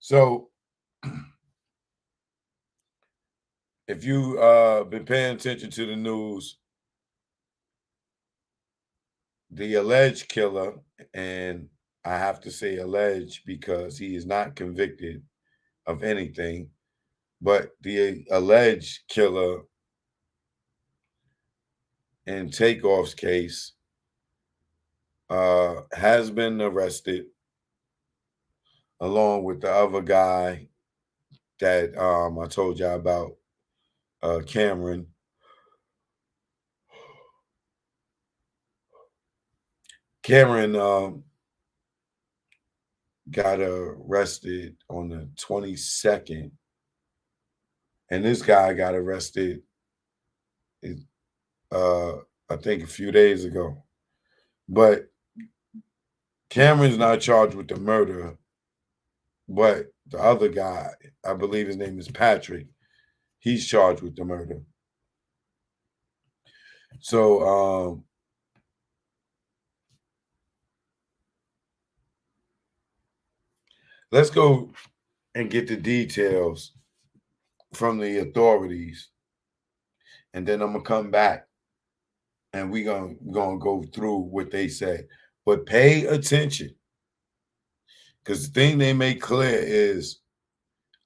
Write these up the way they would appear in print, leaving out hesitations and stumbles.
So if you been paying attention to the news, the alleged killer, and I have to say alleged because he is not convicted of anything, but the alleged killer in Takeoff's case has been arrested along with the other guy that I told y'all about, Cameron. Cameron got arrested on the 22nd, and this guy got arrested, uh, I think, a few days ago. But Cameron's not charged with the murder, but the other guy, I believe his name is Patrick, he's charged with the murder. So let's go and get the details from the authorities, and then I'm gonna come back and we're gonna go through what they say. But pay attention, because the thing they make clear is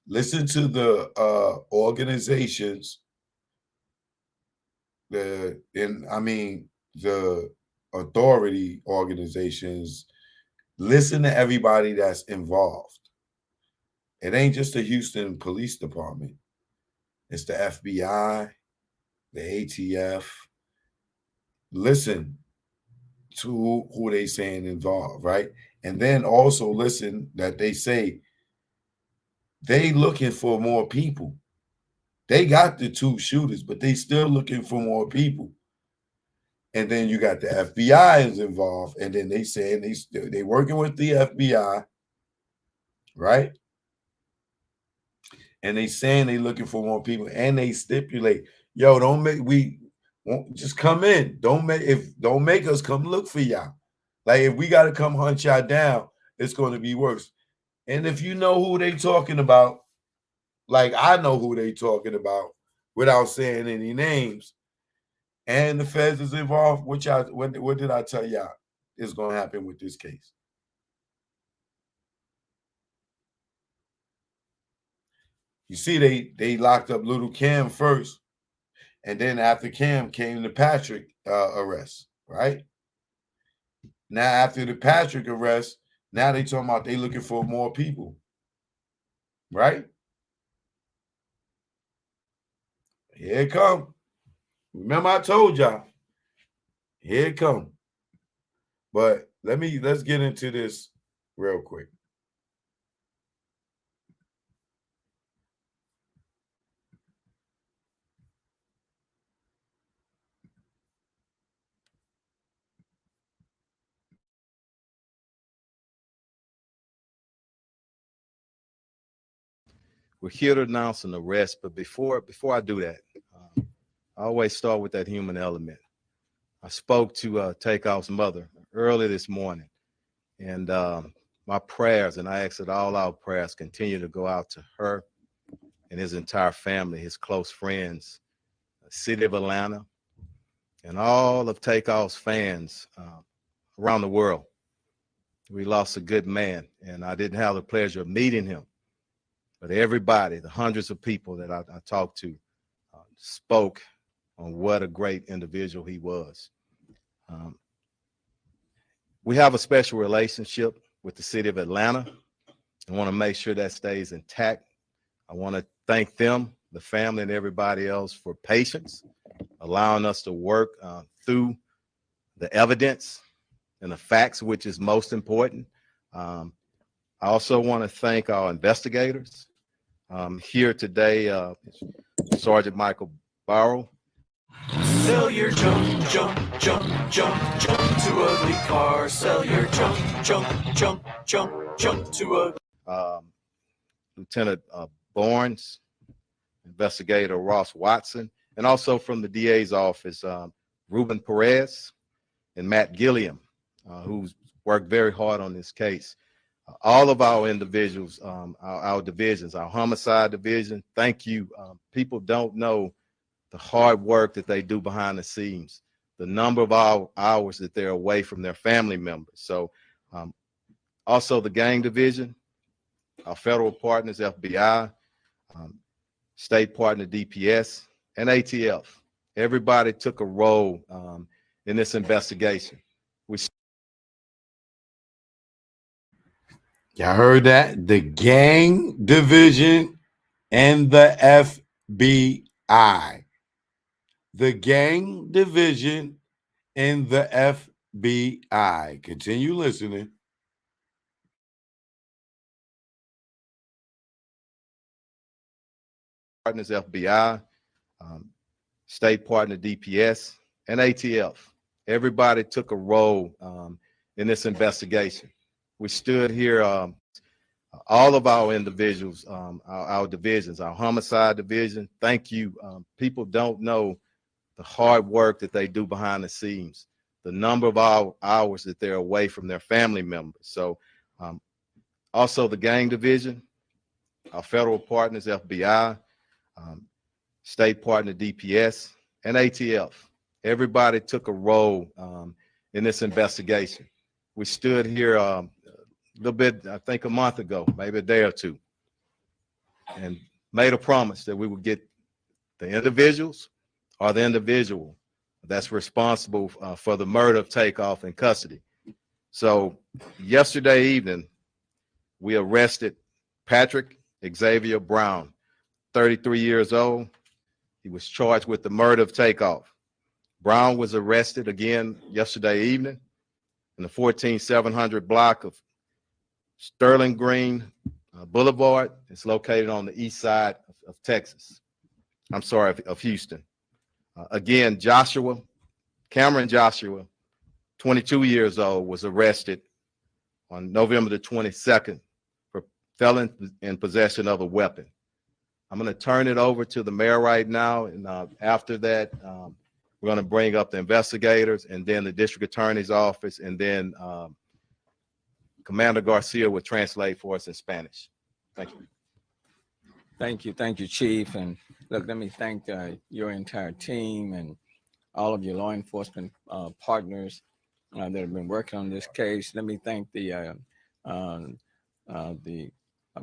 listen to the organizations, the authority organizations. Listen to everybody that's involved. It ain't just the Houston Police Department. It's the FBI, the ATF. Listen to who they saying involved, right? And then also listen that they say they looking for more people. They got the 2 shooters, but they still looking for more people. And then you got the FBI is involved, and then they saying they working with the FBI, right? And they saying they looking for more people, and they stipulate, yo, don't make we won't just come in. Don't make us come look for y'all. Like if we got to come hunt y'all down, it's going to be worse. And if you know who they talking about, like I know who they talking about, without saying any names, and the feds is involved, what did I tell y'all is going to happen with this case? You see, they locked up little Cam first, and then after Cam came the Patrick arrest, right? Now after the Patrick arrest, now they talking about they looking for more people, right? Here it come. Remember I told y'all, here it come. But let's get into this real quick. We're here to announce an arrest, but before I do that, I always start with that human element. I spoke to Takeoff's mother early this morning, and my prayers, and I ask that all our prayers continue to go out to her and his entire family, his close friends, the city of Atlanta, and all of Takeoff's fans around the world. We lost a good man, and I didn't have the pleasure of meeting him. But everybody, the hundreds of people that I talked to, spoke on what a great individual he was. We have a special relationship with the city of Atlanta. I want to make sure that stays intact. I want to thank them, the family, and everybody else for patience, allowing us to work through the evidence and the facts, which is most important. I also want to thank our investigators. Here today, Sergeant Michael Barrow. Sell your junk to ugly cars. Sell your junk to ugly. Lieutenant Barnes, Investigator Ross Watson, and also from the DA's office, Ruben Perez and Matt Gilliam, who's worked very hard on this case. all of our individuals, our divisions, our homicide division, thank you. People don't know the hard work that they do behind the scenes, the number of hours that they're away from their family members. So also the gang division, our federal partners, FBI, state partner DPS, and ATF. Everybody took a role in this investigation. Y'all heard that? The gang division and the FBI. The gang division and the FBI. Continue listening. Partners FBI, state partner DPS, and ATF. Everybody took a role in this investigation. We stood here, all of our individuals, our divisions, our homicide division, thank you. People don't know the hard work that they do behind the scenes, the number of hours that they're away from their family members. So also the gang division, our federal partners, FBI, state partner DPS, and ATF. Everybody took a role in this investigation. We stood here a little bit, I think a month ago, maybe a day or two, and made a promise that we would get the individuals or the individual that's responsible for the murder of Takeoff in custody. So yesterday evening, we arrested Patrick Xavier Brown, 33 years old. He was charged with the murder of Takeoff. Brown was arrested again yesterday evening in the 14700 block of Sterling Green Boulevard. It's located on the east side of Texas. I'm sorry, of Houston. Again, Cameron Joshua, 22 years old, was arrested on November the 22nd for felon in possession of a weapon. I'm going to turn it over to the mayor right now, and after that, we're going to bring up the investigators and then the district attorney's office, and then Commander Garcia will translate for us in Spanish. Thank you. Thank you, Chief. And look, let me thank your entire team and all of your law enforcement partners that have been working on this case. Let me thank the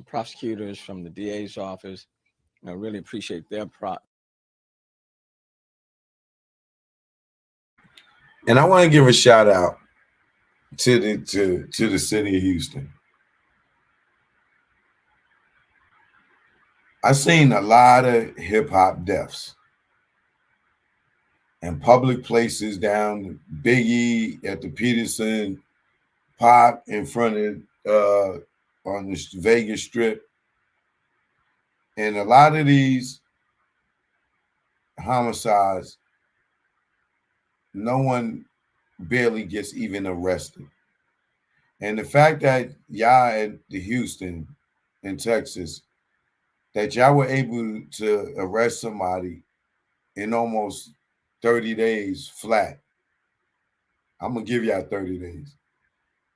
prosecutors from the DA's office. I really appreciate their And I want to give a shout out to the city of Houston. I've seen a lot of hip hop deaths in public places, down Biggie at the Peterson, Pop in front of on the Vegas Strip. And a lot of these homicides, no one barely gets even arrested. And the fact that y'all at the Houston in Texas, that y'all were able to arrest somebody in almost 30 days flat. I'm going to give y'all 30 days.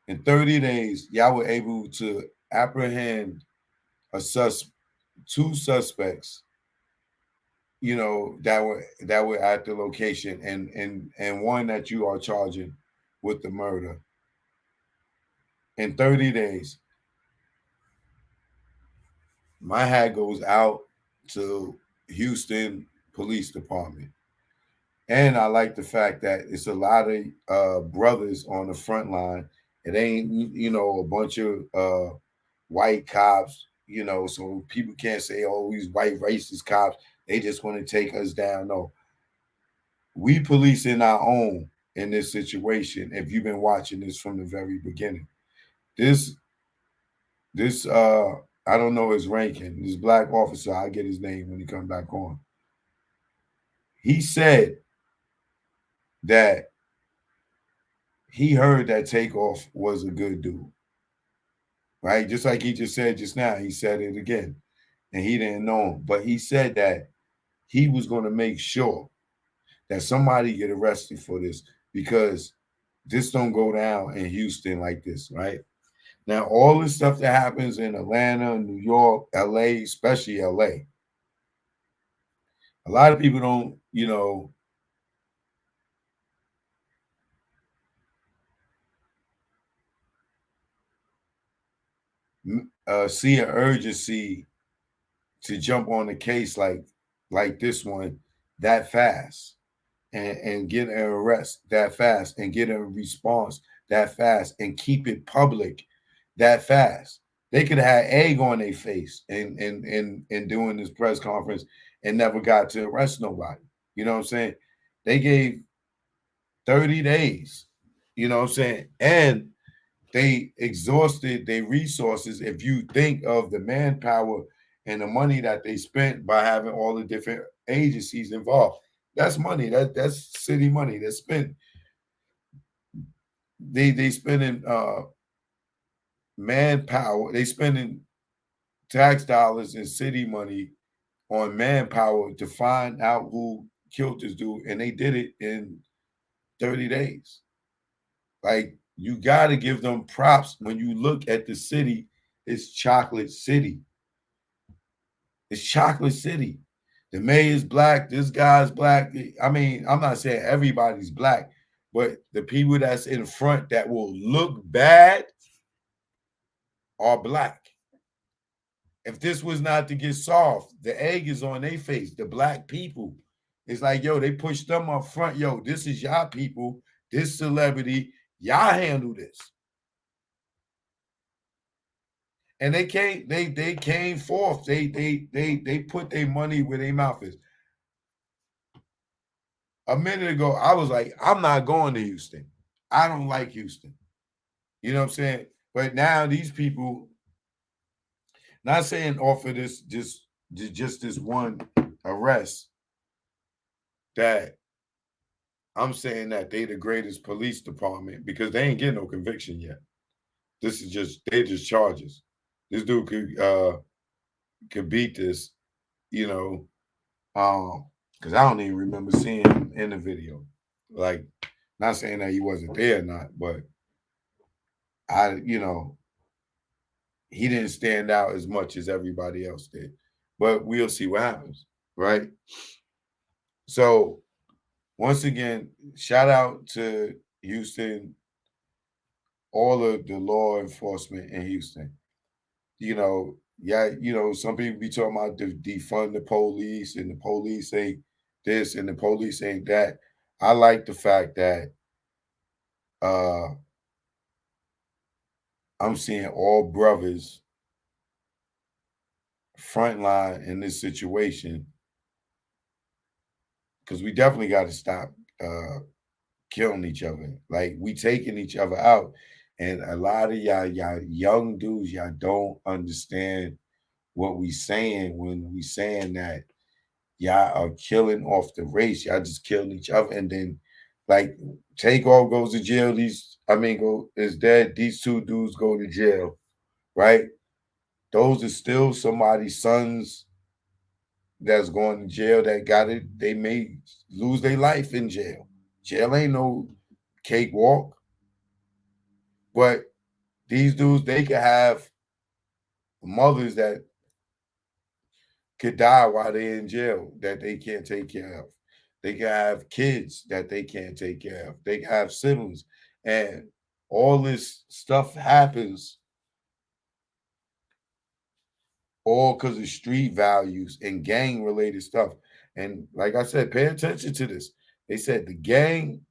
In 30 days, y'all were able to apprehend two suspects, you know, that were at the location, and one that you are charging with the murder. In 30 days. My hat goes out to Houston Police Department. And I like the fact that it's a lot of brothers on the front line. It ain't, you know, a bunch of white cops, you know, so people can't say, oh, these white racist cops, they just want to take us down. No. We policing our own in this situation. If you've been watching this from the very beginning. This I don't know his ranking. This black officer, I'll get his name when he comes back on. He said that he heard that Takeoff was a good dude, right? Just like he just said just now, he said it again, and he didn't know him. But he said that he was going to make sure that somebody get arrested for this, because this don't go down in Houston like this, right? Now, all this stuff that happens in Atlanta, New York, LA, especially LA, a lot of people don't, see an urgency to jump on a case like this one that fast and get an arrest that fast and get a response that fast and keep it public that fast. They could have had egg on their face and doing this press conference and never got to arrest nobody. You know what I'm saying? They gave 30 days, you know what I'm saying? And they exhausted their resources. If you think of the manpower and the money that they spent by having all the different agencies involved, that's money. That's city money. That's spent. They spending manpower. They spending tax dollars and city money on manpower to find out who killed this dude, and they did it in 30 days. Like, you got to give them props. When you look at the city, it's Chocolate City. It's Chocolate City. The mayor's black. This guy's black. I mean, I'm not saying everybody's black, but the people that's in front that will look bad are black. If this was not to get solved, the egg is on their face. The black people. It's like, yo, they push them up front. Yo, this is y'all people. This celebrity. Y'all handle this. And they came forth. They put their money where their mouth is. A minute ago, I was like, I'm not going to Houston. I don't like Houston. You know what I'm saying? But now these people, not saying offer this just this one arrest, that I'm saying that they the greatest police department because they ain't getting no conviction yet. This is they're just charges. This dude could beat this, because I don't even remember seeing him in the video. Like, not saying that he wasn't there or not, but he didn't stand out as much as everybody else did. But we'll see what happens, right? So, once again, shout out to Houston, all of the law enforcement in Houston. Some people be talking about defund the police and the police ain't this and the police ain't that. I like the fact that I'm seeing all brothers frontline in this situation because we definitely got to stop killing each other. Like, we taking each other out. And a lot of y'all young dudes, y'all don't understand what we saying when we saying that y'all are killing off the race. Y'all just killing each other. And then, like, Takeoff goes to jail. Is dead. These two dudes go to jail, right? Those are still somebody's sons that's going to jail that got it. They may lose their life in jail. Jail ain't no cakewalk. But these dudes, they could have mothers that could die while they're in jail that they can't take care of. They can have kids that they can't take care of. They can have siblings. And all this stuff happens all because of street values and gang-related stuff. And like I said, pay attention to this. They said the gang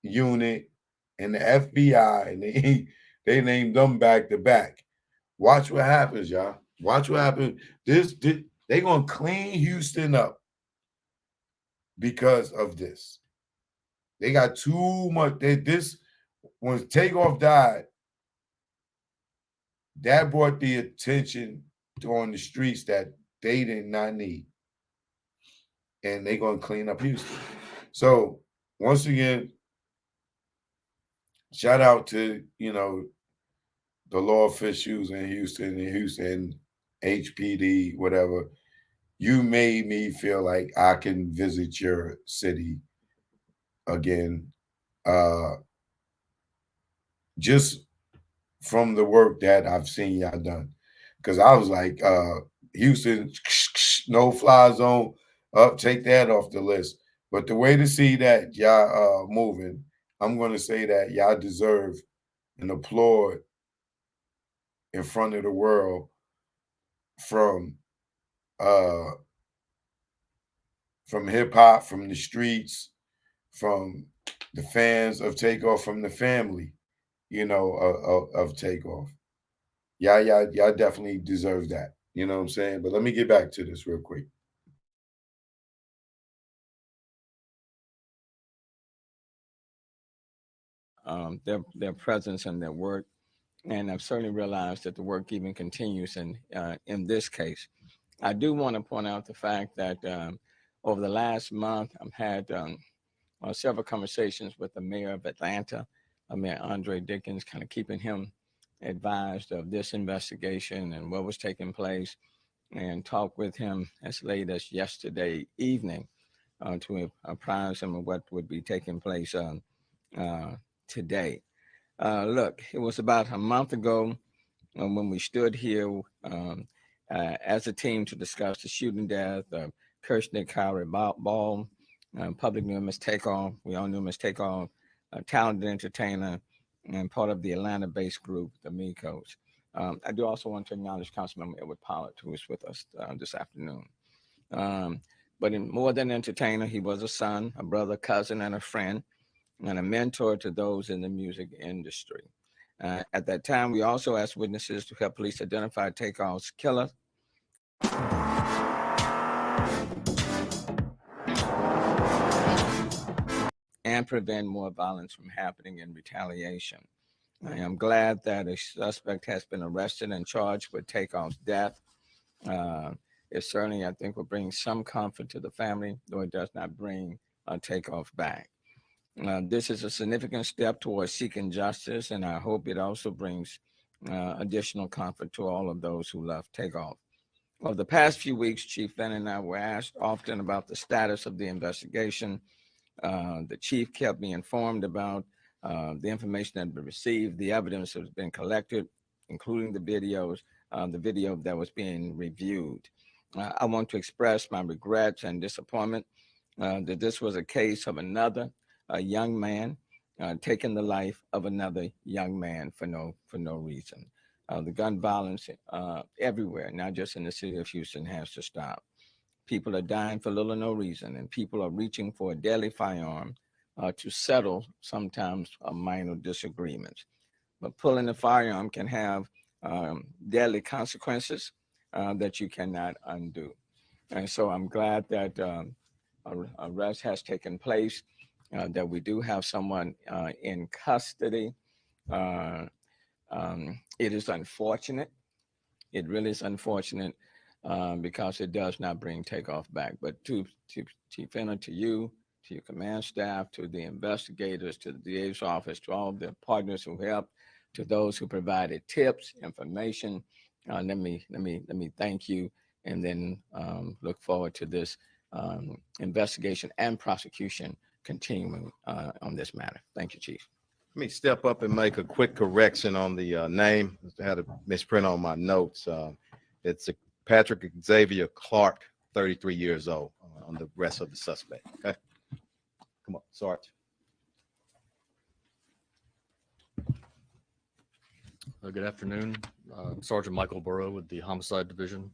unit and the FBI, and they named them back to back. Watch what happens, y'all. Watch what happens. They're going to clean Houston up because of this. They got too much. When Takeoff died, that brought the attention on the streets that they did not need. And they're going to clean up Houston. So, once again, shout out to, the law officials in Houston, HPD, whatever. You made me feel like I can visit your city again. Just from the work that I've seen y'all done. Because I was like, Houston, no fly zone, up, take that off the list. But the way to see that y'all moving, I'm going to say that y'all deserve an applaud in front of the world from uh from hip hop, from the streets, from the fans of Takeoff, from the family, of Takeoff. Y'all definitely deserve that. You know what I'm saying? But let me get back to this real quick. Their presence and their work, and I've certainly realized that the work even continues in this case. I do want to point out the fact that over the last month, I've had several conversations with the mayor of Atlanta, Mayor Andre Dickens, kind of keeping him advised of this investigation and what was taking place, and talked with him as late as yesterday evening to apprise him of what would be taking place uh, today. Look, it was about a month ago when we stood here as a team to discuss the shooting death of Kirshnick Kyrie Ball. Public knew him as Takeoff. We all knew him as Takeoff, a talented entertainer and part of the Atlanta-based group, the Migos. I do also want to acknowledge Councilmember Edward Pollard, who is with us this afternoon. But in more than entertainer, he was a son, a brother, cousin, and a friend, and a mentor to those in the music industry. At that time, we also asked witnesses to help police identify Takeoff's killer. And prevent more violence from happening in retaliation. I am glad that a suspect has been arrested and charged with Takeoff's death. It certainly, I think, will bring some comfort to the family, though it does not bring Takeoff back. This is a significant step towards seeking justice, and I hope it also brings additional comfort to all of those who love Takeoff. Over the past few weeks, Chief Fenn and I were asked often about the status of the investigation. The chief kept me informed about the information that had been received, the evidence that has been collected, including the videos, the video that was being reviewed. I want to express my regrets and disappointment that this was a case of another young man taking the life of another young man for no reason. The gun violence everywhere, not just in the city of Houston, has to stop. People are dying for little or no reason, and people are reaching for a deadly firearm to settle sometimes minor disagreements. But pulling a firearm can have deadly consequences that you cannot undo. And so I'm glad that arrest has taken place, that we do have someone in custody. It is unfortunate. It really is unfortunate because it does not bring Takeoff back. But to Chief Fenner, to you, to your command staff, to the investigators, to the DA's office, to all the partners who helped, to those who provided tips, information, let me thank you, and then look forward to this investigation and prosecution continuing on this matter. Thank you, Chief. Let me step up and make a quick correction on the name. I had a misprint on my notes. It's Patrick Xavier Clark, 33 years old, on the rest of the suspect. Okay, come on, Sarge. Good afternoon. Sergeant Michael Burrow with the Homicide Division.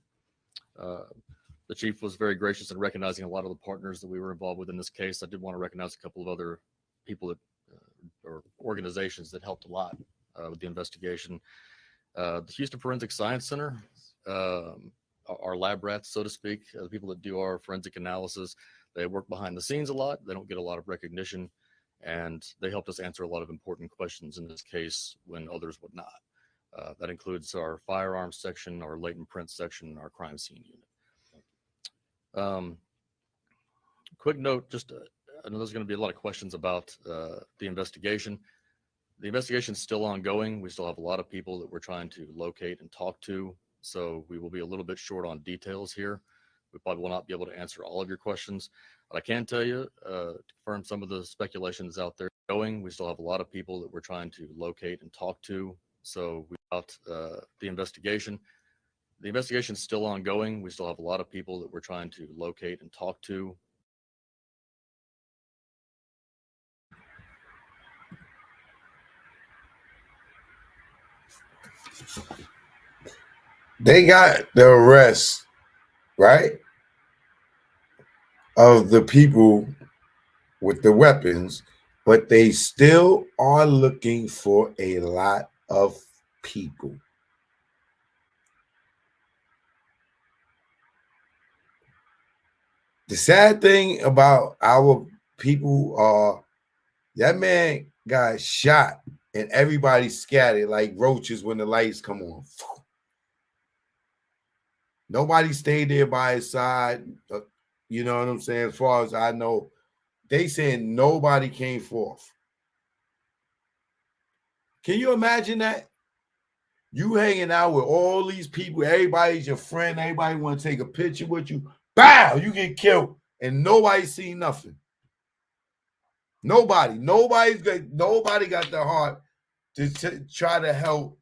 The chief was very gracious in recognizing a lot of the partners that we were involved with in this case. I did want to recognize a couple of other people that or organizations that helped a lot with the investigation. The Houston Forensic Science Center, our lab rats, so to speak, the people that do our forensic analysis, they work behind the scenes a lot. They don't get a lot of recognition, and they helped us answer a lot of important questions in this case when others would not. That includes our firearms section, our latent print section, and our crime scene unit. Quick note, just I know there's going to be a lot of questions about the investigation. The investigation is still ongoing. We still have a lot of people that we're trying to locate and talk to. So we will be a little bit short on details here. We probably will not be able to answer all of your questions. But I can tell you, to confirm some of the speculations out there going, we still have a lot of people that we're trying to locate and talk to. So without the investigation is still ongoing. We still have a lot of people that we're trying to locate and talk to. They got the arrest, right, of the people with the weapons, but they still are looking for a lot of people. The sad thing about our people are that man got shot and everybody scattered like roaches when the lights come on. Nobody stayed there by his side. You know what I'm saying? As far as I know, they saying nobody came forth. Can you imagine that? You hanging out with all these people, everybody's your friend, everybody want to take a picture with you. Bow, you get killed, and nobody seen nothing. Nobody got the heart to try to help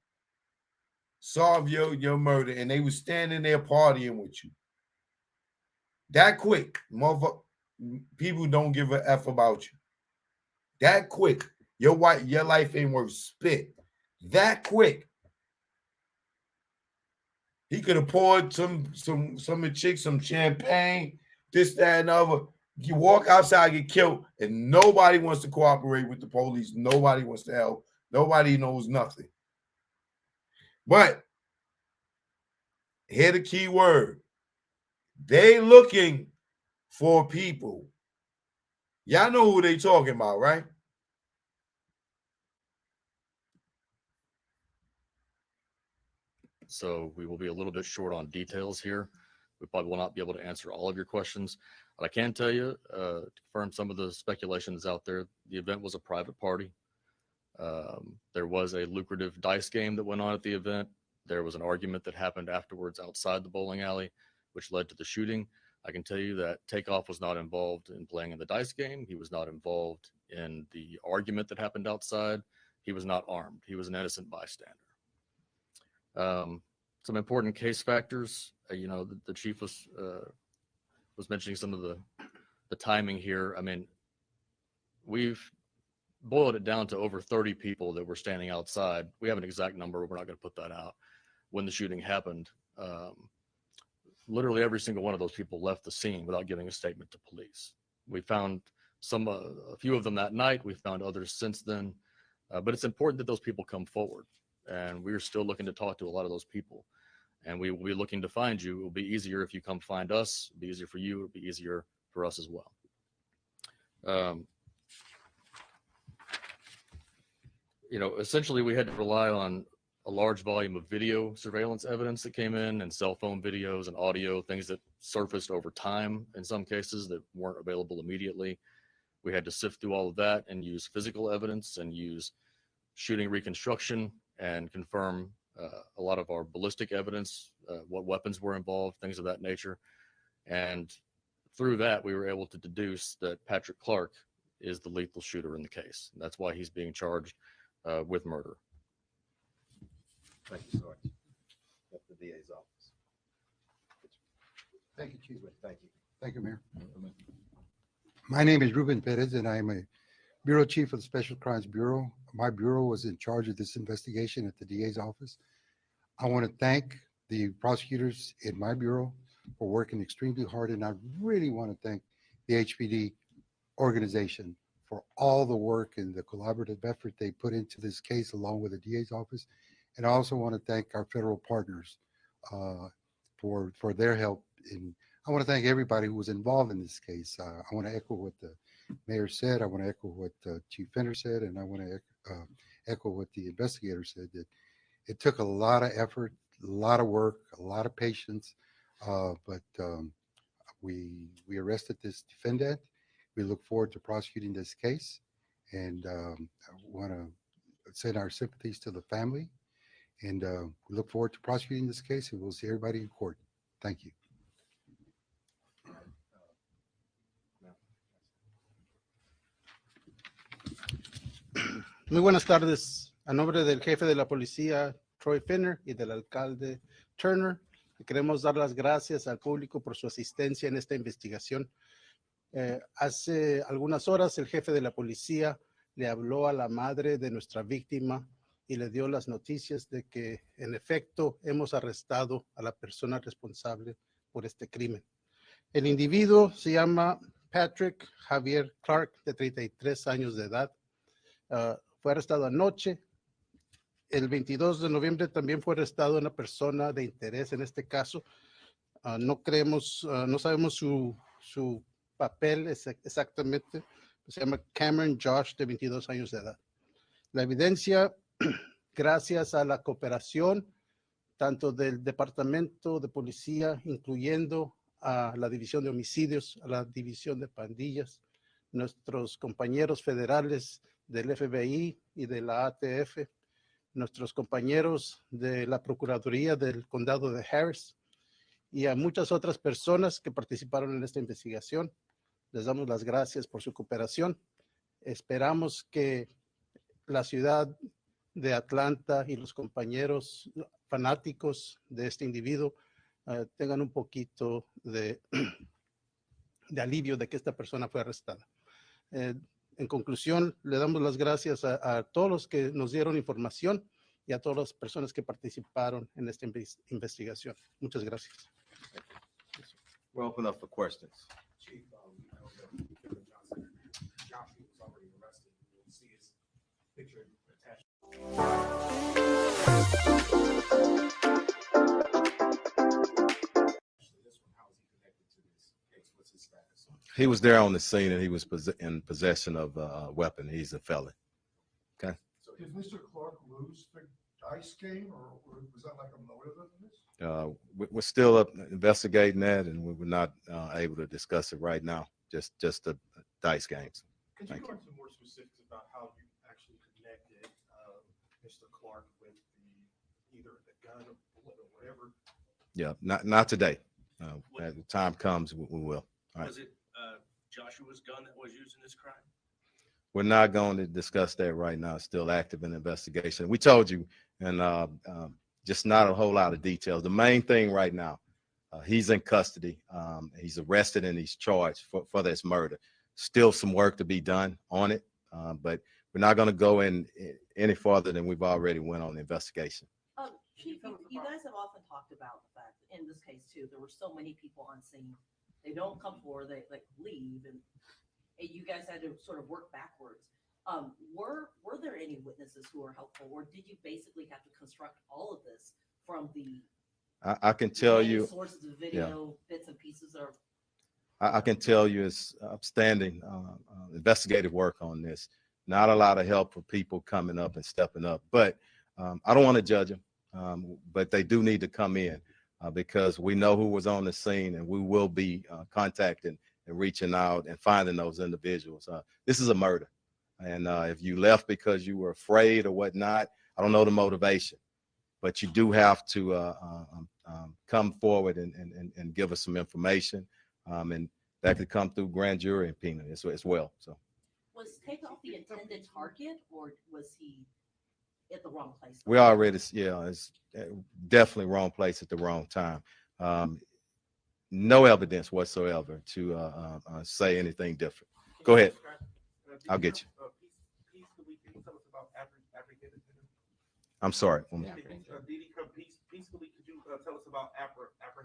solve your murder, and they was standing there partying with you. That quick, motherfucker. People don't give a F about you. That quick. Your life ain't worth spit. That quick. He could have poured some chicks some champagne, this, that, and other. You walk outside, get killed, and nobody wants to cooperate with the police. Nobody wants to help. Nobody knows nothing. But here the key word. They looking for people. Y'all know who they talking about, right? So we will be a little bit short on details here. We probably will not be able to answer all of your questions. But I can tell you, to confirm some of the speculations out there, the event was a private party. There was a lucrative dice game that went on at the event. There was an argument that happened afterwards outside the bowling alley, which led to the shooting. I can tell you that Takeoff was not involved in playing in the dice game. He was not involved in the argument that happened outside. He was not armed. He was an innocent bystander. Some important case factors. The chief was mentioning some of the timing here. I mean, we've boiled it down to over 30 people that were standing outside. We have an exact number. We're not going to put that out. When the shooting happened, literally every single one of those people left the scene without giving a statement to police. We found a few of them that night. We found others since then. But it's important that those people come forward. And we're still looking to talk to a lot of those people. And we will be looking to find you. It will be easier if you come find us. It'll be easier for you. It'll be easier for us as well. Essentially, we had to rely on a large volume of video surveillance evidence that came in, and cell phone videos and audio, things that surfaced over time in some cases that weren't available immediately. We had to sift through all of that and use physical evidence and use shooting reconstruction and confirm a lot of our ballistic evidence, what weapons were involved, things of that nature. And through that, we were able to deduce that Patrick Clark is the lethal shooter in the case. And that's why he's being charged with murder. Thank you, Sarge. That's the DA's office. Thank you, Chief. Thank you. Thank you, Mayor. My name is Ruben Perez, and I'm a Bureau Chief of the Special Crimes Bureau. My bureau was in charge of this investigation at the DA's office. I want to thank the prosecutors in my bureau for working extremely hard, and I really want to thank the HPD organization for all the work and the collaborative effort they put into this case along with the DA's office. And I also want to thank our federal partners for their help. And I want to thank everybody who was involved in this case. I want to echo what the mayor said. I want to echo what Chief Fender said, and I want to echo what the investigator said, that it took a lot of effort, a lot of work, a lot of patience, but we arrested this defendant. We look forward to prosecuting this case, and I want to send our sympathies to the family, and we look forward to prosecuting this case, and we'll see everybody in court. Thank you. Muy buenas tardes A nombre del jefe de la policía, Troy Finner, y del alcalde Turner, queremos dar las gracias al público por su asistencia en esta investigación. Hace algunas horas, el jefe de la policía le habló a la madre de nuestra víctima y le dio las noticias de que, en efecto, hemos arrestado a la persona responsable por este crimen. El individuo se llama Patrick Javier Clark, de 33 años de edad. Fue arrestado anoche. El 22 de noviembre también fue arrestado una persona de interés en este caso. No sabemos su papel exactamente. Se llama Cameron Josh, de 22 años de edad. La evidencia, gracias a la cooperación tanto del Departamento de Policía, incluyendo a la División de Homicidios, a la División de Pandillas, nuestros compañeros federales del FBI y de la ATF, nuestros compañeros de la Procuraduría del Condado de Harris y a muchas otras personas que participaron en esta investigación. Les damos las gracias por su cooperación. Esperamos que la ciudad de Atlanta y los compañeros fanáticos de este individuo tengan un poquito de alivio de que esta persona fue arrestada. En conclusión, le damos las gracias a todos los que nos dieron información y a todas las personas que participaron en esta investigación. Muchas gracias. We'll open up for questions. Chief, I know that Kevin Johnson, Josh was already arrested. You'll see his picture attached. This one, how is he connected to this case? What's his status? He was there on the scene and he was in possession of a weapon. He's a felon. So Did Mr. Clark lose the dice game, or was that like a motive of this? We're still up investigating that, and we were not able to discuss it right now. Just the dice games. Could you Thank go into more specifics about how you actually connected Mr. Clark with either the gun or bullet or whatever? Yeah, not today. As the time comes, we will. All right. Was it Joshua's gun that was used in this crime? We're not going to discuss that right now. It's still active in investigation. We told you, and just not a whole lot of details. The main thing right now, he's in custody. He's arrested and he's charged for this murder. Still some work to be done on it, but we're not going to go in any farther than we've already went on the investigation. Chief, you guys have often talked about the fact, in this case too, there were so many people on scene. They don't come forward, they like leave, and you guys had to sort of work backwards. Were there any witnesses who were helpful, or did you basically have to construct all of this from the I can tell you, sources of video, bits and pieces? Or I can tell you it's upstanding investigative work on this. Not a lot of help for people coming up and stepping up, but I don't want to judge them. But they do need to come in because we know who was on the scene, and we will be contacting and reaching out and finding those individuals. This is a murder. And if you left because you were afraid or whatnot, I don't know the motivation, but you do have to come forward and give us some information. And that could come through grand jury subpoena as well. So was Takeoff the intended target, or was he at the wrong place? we already, it's definitely wrong place at the wrong time. No evidence whatsoever to say anything different. Go ahead. I'll get you. I'm sorry.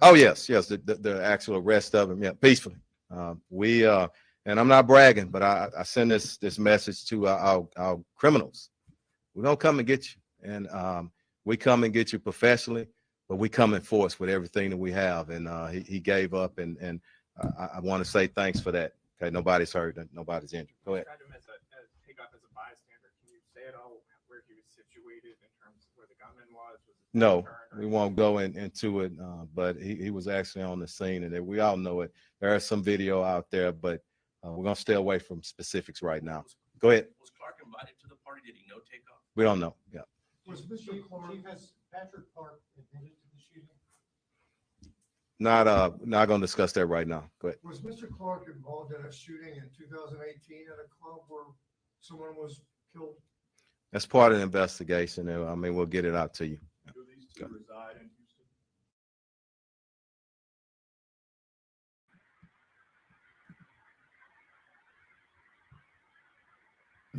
Oh, yes. The actual arrest of him. Yeah, peacefully. And I'm not bragging, but I send this message to our criminals. We don't come and get you. And we come and get you professionally, but we come in force with everything that we have. And he gave up, and I want to say thanks for that. Okay, nobody's hurt, nobody's injured. Go ahead. Takeoff as a bystander. Can you say at all where he was situated in terms of where the gunman was? No, we won't go into it, but he was actually on the scene, and we all know it. There is some video out there, but we're going to stay away from specifics right now. Go ahead. Was Clark invited to the party? Did he know Takeoff? We don't know. Yeah. Was Mr. Clark, has Patrick Clark admitted to the shooting? Not going to discuss that right now. Go ahead. Was Mr. Clark involved in a shooting in 2018 at a club where someone was killed? That's part of the investigation. And I mean, we'll get it out to you. Do these two reside in Houston?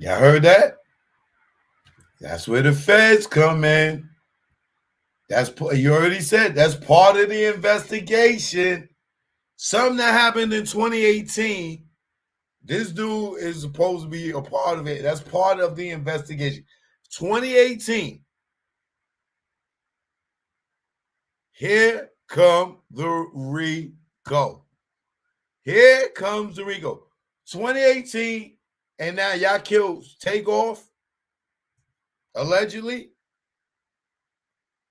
Y'all heard that? That's where the feds come in. You already said that's part of the investigation. Something that happened in 2018. This dude is supposed to be a part of it. That's part of the investigation. 2018. Here come the RICO. Here comes the RICO. 2018, and now y'all killed Takeoff, allegedly.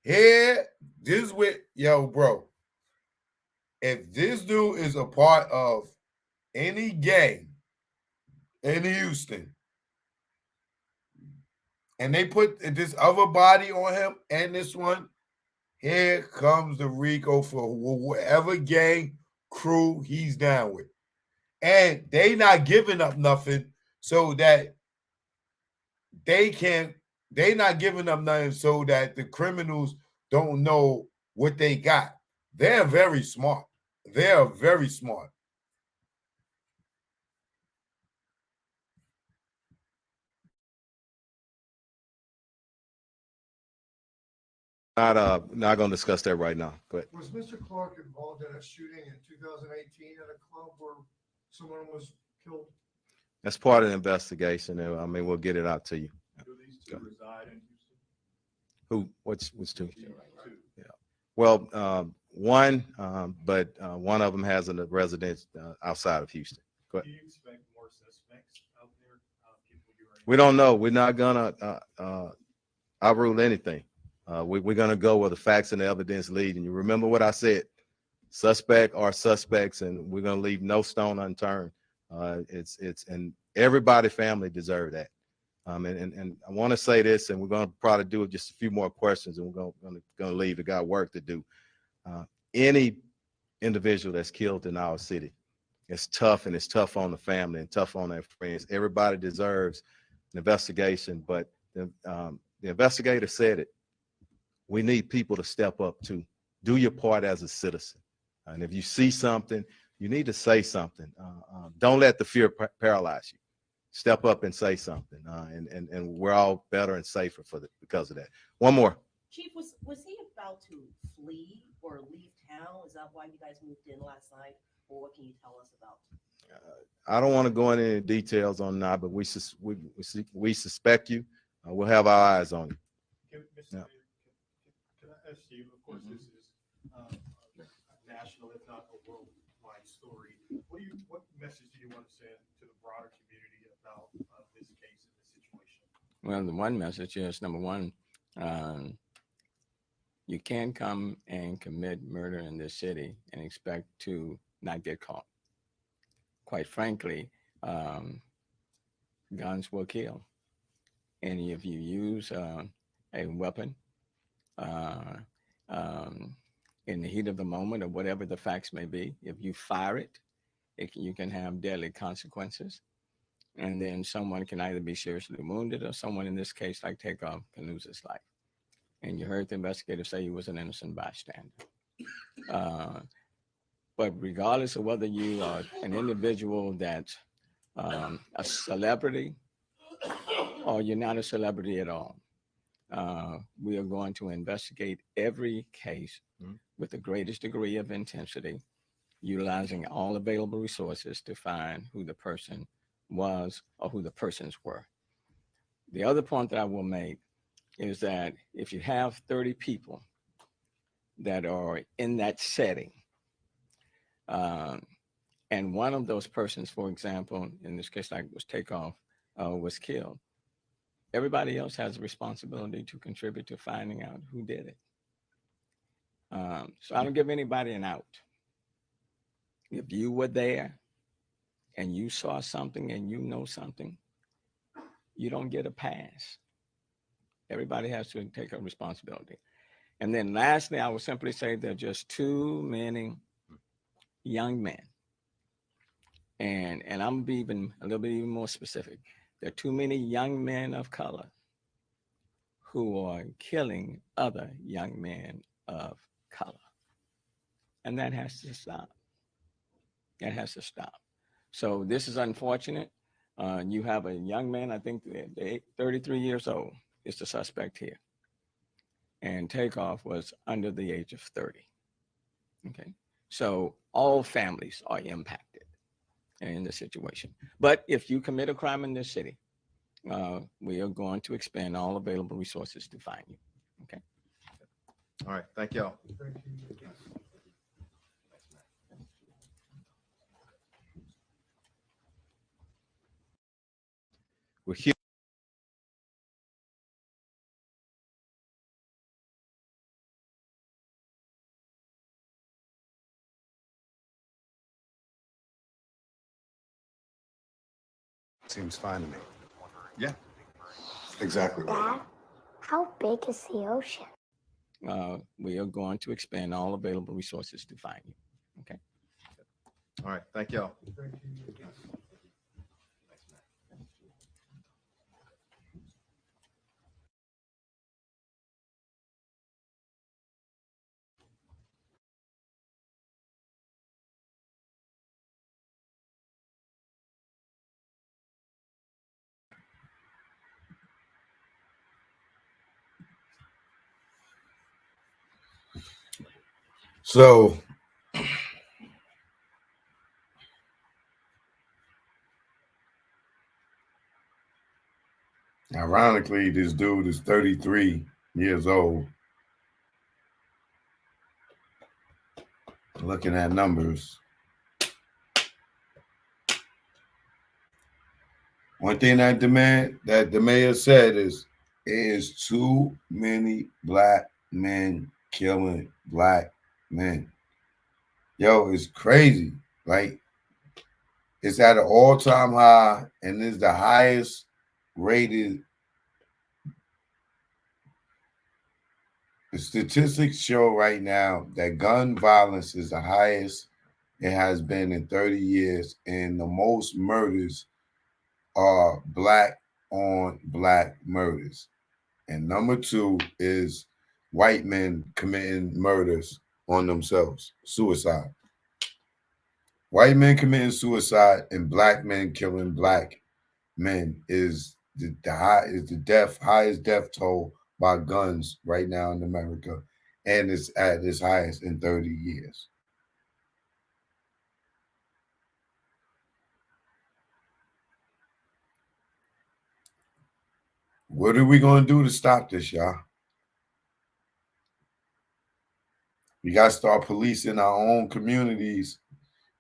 Here, this with yo, bro. If this dude is a part of any gang in Houston, and they put this other body on him and this one, here comes the RICO for whatever gang crew he's down with. And they not giving up nothing so that they not giving up nothing so that the criminals don't know what they got. They're very smart. They're very smart. Not going to discuss that right now. Go ahead. Was Mr. Clark involved in a shooting in 2018 at a club where someone was killed? That's part of the investigation. And I mean, we'll get it out to you. Do these two reside in Houston? Who? What's two? Two. Yeah. Well, one, but one of them has a residence outside of Houston. Go ahead. Do you expect more suspects out there? People you are We don't know. We're not gonna outrule anything. We're gonna go where the facts and the evidence lead. And you remember what I said: suspect are suspects, and we're gonna leave no stone unturned. And everybody, family deserve that. And I want to say this, and we're gonna probably do just a few more questions, and we're gonna leave. We got work to do. Any individual that's killed in our city, it's tough, and it's tough on the family and tough on their friends. Everybody deserves an investigation, but the investigator said it. We need people to step up too. Do your part as a citizen. And if you see something, you need to say something. Don't let the fear paralyze you. Step up and say something. And we're all better and safer because of that. One more. Chief, was he about to flee or leave town? Is that why you guys moved in last night? Or what can you tell us about? I don't want to go into any details on that, but we suspect you. We'll have our eyes on you. Mr. Mayor, can I ask you, of course, this is a national, if not a worldwide story. What message do you want to send to the broader community about this case and this situation? Well, the one message is, number one, you can't come and commit murder in this city and expect to not get caught. Quite frankly, guns will kill. And if you use a weapon in the heat of the moment or whatever the facts may be, if you fire it, you can have deadly consequences. And then someone can either be seriously wounded or someone, in this case, like Takeoff, can lose his life. And you heard the investigator say he was an innocent bystander. But regardless of whether you are an individual that's a celebrity or you're not a celebrity at all, we are going to investigate every case with the greatest degree of intensity, utilizing all available resources to find who the person was or who the persons were. The other point that I will make is that if you have 30 people that are in that setting, and one of those persons, for example, in this case, like was Takeoff, was killed, everybody else has a responsibility to contribute to finding out who did it. So I don't give anybody an out. If you were there and you saw something and you know something, you don't get a pass. Everybody has to take a responsibility. And then lastly, I will simply say there are just too many young men. And I'm be even a little bit even more specific. There are too many young men of color who are killing other young men of color. And that has to stop. That has to stop. So this is unfortunate. You have a young man, I think they're 33 years old, is the suspect here. And Takeoff was under the age of 30. Okay. So all families are impacted in this situation. But if you commit a crime in this city, we are going to expend all available resources to find you. Okay. All right. Thank y'all. We're here. Seems fine to me. Yeah. Exactly right. Dad, how big is the ocean? We are going to expend all available resources to find you. Okay. All right. Thank y'all. So ironically, this dude is 33 years old. Looking at numbers. One thing that the mayor said is it is too many black men killing black men. Yo, it's crazy. Like, it's at an all-time high, and it's the highest rated. The statistics show right now that gun violence is the highest it has been in 30 years, and the most murders are black on black murders. And number two is white men committing murders on themselves, suicide. White men committing suicide and black men killing black men is the highest death toll by guns right now in America, and it's at its highest in 30 years. What are we going to do to stop this, y'all? We got to start policing our own communities.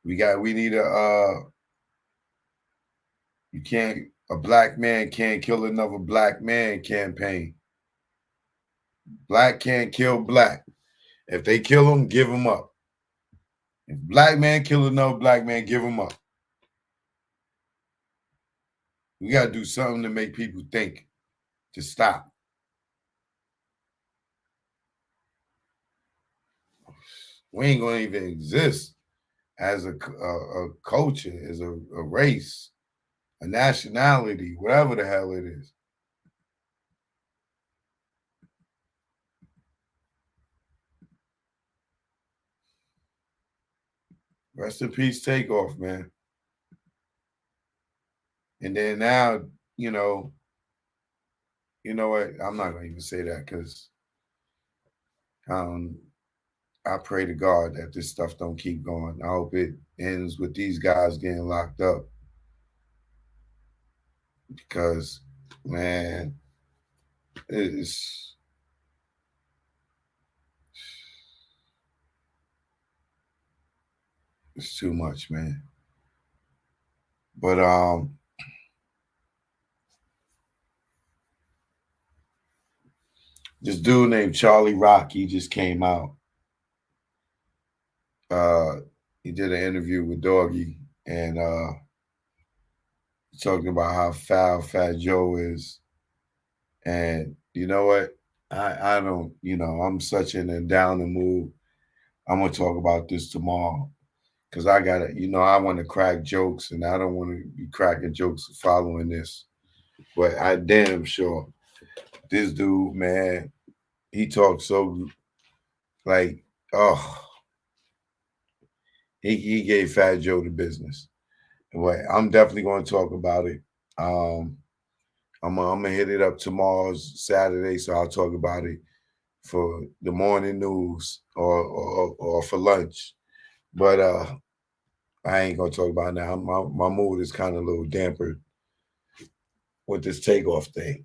We need a black man can't kill another black man campaign. Black can't kill black. If they kill him, give him up. If black man kill another black man, give him up. We got to do something to make people think, to stop. We ain't going to even exist as a culture, as a race, a nationality, whatever the hell it is. Rest in peace, Takeoff, man. And then now, you know what? I'm not going to even say that because I pray to God that this stuff don't keep going. I hope it ends with these guys getting locked up. Because, man, it's too much, man. But this dude named Charlie Rock, he just came out. He did an interview with Doggy, and talking about how foul Fat Joe is. And you know what? I don't, I'm such in a down the mood. I'm gonna talk about this tomorrow because I gotta, I want to crack jokes, and I don't want to be cracking jokes following this. But I damn sure this dude, man, he talks so like, oh, he gave Fat Joe the business. But I'm definitely going to talk about it. I'm gonna hit it up tomorrow's Saturday, so I'll talk about it for the morning news or for lunch. But I ain't gonna talk about it now. My mood is kind of a little dampered with this takeoff thing.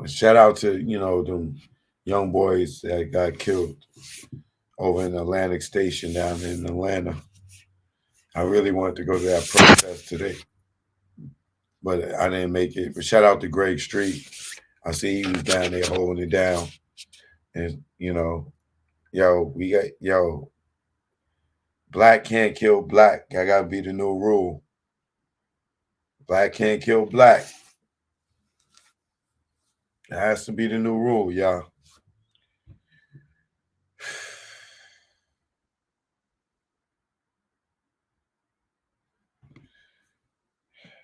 Shout out to, you know, them young boys that got killed over in Atlantic Station down in Atlanta. I really wanted to go to that protest today, but I didn't make it. But shout out to Greg Street. I see he was down there holding it down. And, you know, black can't kill black. That gotta be the new rule. Black can't kill black. That has to be the new rule, y'all.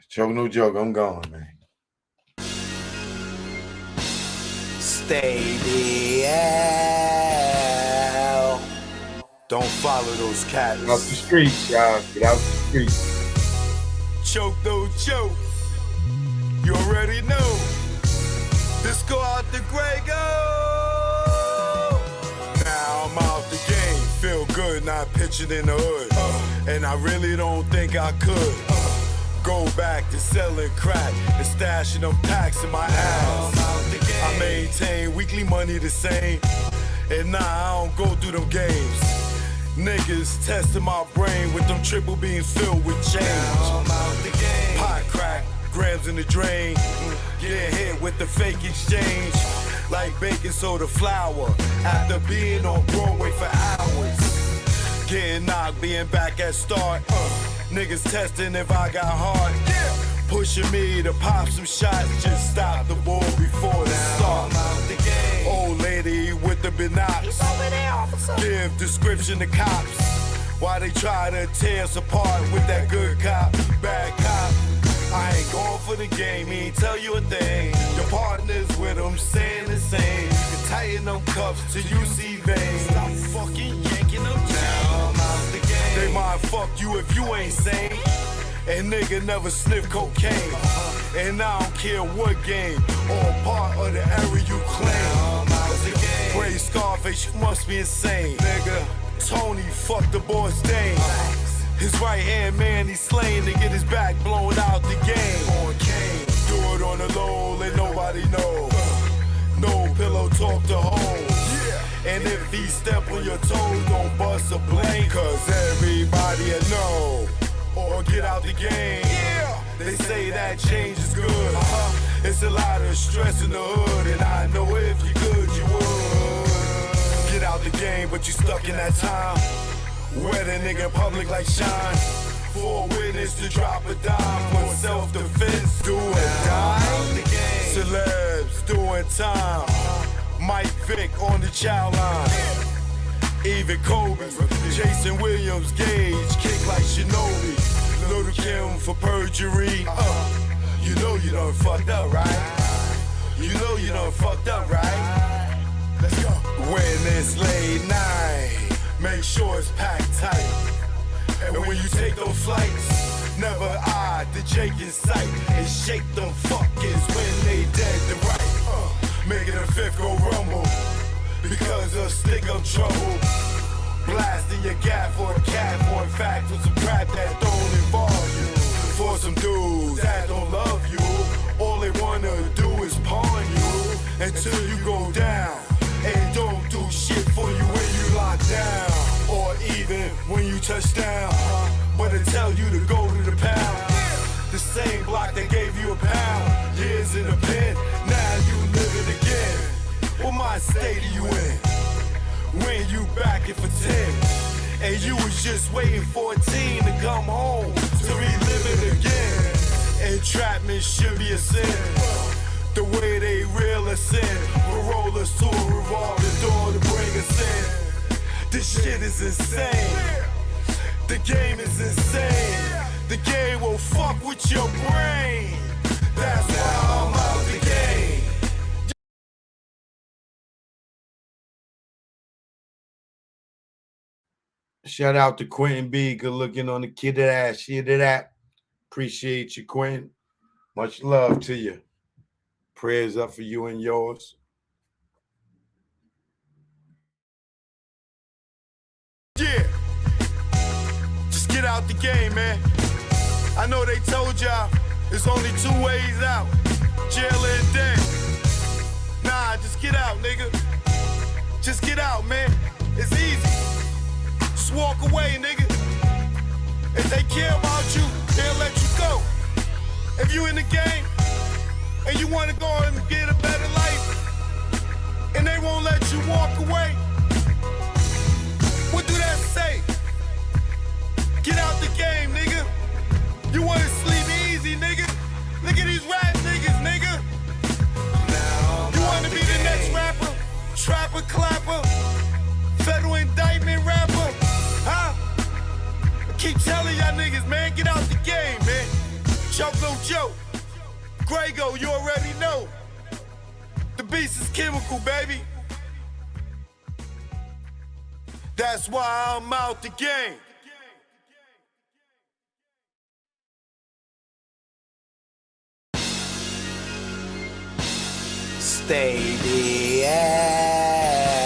Joke, no joke. I'm gone, man. Stay the hell. Don't follow those cats. Get out the streets, y'all. Get out the streets. Choke, no joke. You already know. Let's go out the Grego. Now I'm out the game. Feel good, not pitching in the hood. And I really don't think I could. Go back to selling crack and stashing them packs in my ass. I maintain weekly money the same. And nah, I don't go through them games. Niggas testing my brain with them triple beams filled with change. Pot crack, grams in the drain. Get hit with the fake exchange. Like baking soda flour. After being on Broadway for hours. Getting knocked, being back at start. Niggas testing if I got heart. Pushing me to pop some shots. Just stop the ball before the start. Old lady with the binocs. Give description to cops. Why they try to tear us apart with that good cop, bad cop. I ain't going for the game, he ain't tell you a thing. Your partners with them saying the same. You can tighten them cuffs till you see veins. Stop fucking yanking them down. They might fuck you if you ain't sane. And nigga never sniff cocaine. And I don't care what game or part of the area you claim. Pray Scarface, you must be insane. Nigga, Tony fucked the boy's Dane. His right hand man, he's slain to get his back blown out the game. Do it on the low, let nobody know. No pillow talk to home. And if he step on your toes, don't bust a blame. Cause everybody will know. Or get out the game. They say that change is good. It's a lot of stress in the hood. And I know if you could, you would. Get out the game, but you stuck in that time. Where the nigga in public like shine. For a witness to drop a dime. For self-defense, do or die. Celebs doing time. Mike Vick on the child line. Even Kobe, Jason Williams, Gage, kick like Shinobi. Little Kim for perjury. You know you done fucked up, right? You know you done fucked up, right? Let's go. When it's late night, make sure it's packed tight. And when you take those flights, never eye the Jake in sight. And shake them fuckers when they dead to right. Making a fifth go rumble. Because of stick up trouble. Blasting your gap for a cat. For in fact, for some crap that don't involve you. For some dudes that don't love you. All they wanna do is pawn you. Until you go down. And don't do shit for you when you lock down. Or even when you touch down. But they tell you to go to the pound. The same block that gave you a pound. Years in the pen, now you live it again. What mind state are you in? When you back it for 10. And you was just waiting for a teen to come home to relive it again. Entrapment should be a sin. The way they reel us in. Will roll us to a revolving door to bring us in. This shit is insane. The game is insane. The game will fuck with your brain. That's why I'm out the game. Shout out to Quentin B. Good looking on the kid of that shit of that. Appreciate you, Quentin. Much love to you. Prayers up for you and yours. Yeah. Just get out the game, man. I know they told y'all there's only 2 ways out. Jail and death. Nah, just get out, nigga. Just get out, man. It's easy. Just walk away, nigga. If they care about you, they'll let you go. If you in the game and you want to go and get a better life and they won't let you walk away, what do that say? Get out the game, nigga. You want to sleep easy, nigga? Look at these rap niggas, nigga. You want to be the next rapper, trapper, clapper, federal indictment rapper, huh? I keep telling y'all niggas, man, get out the game, man. Joke no joke. Grego, you already know. The beast is chemical, baby. That's why I'm out the game. Stay the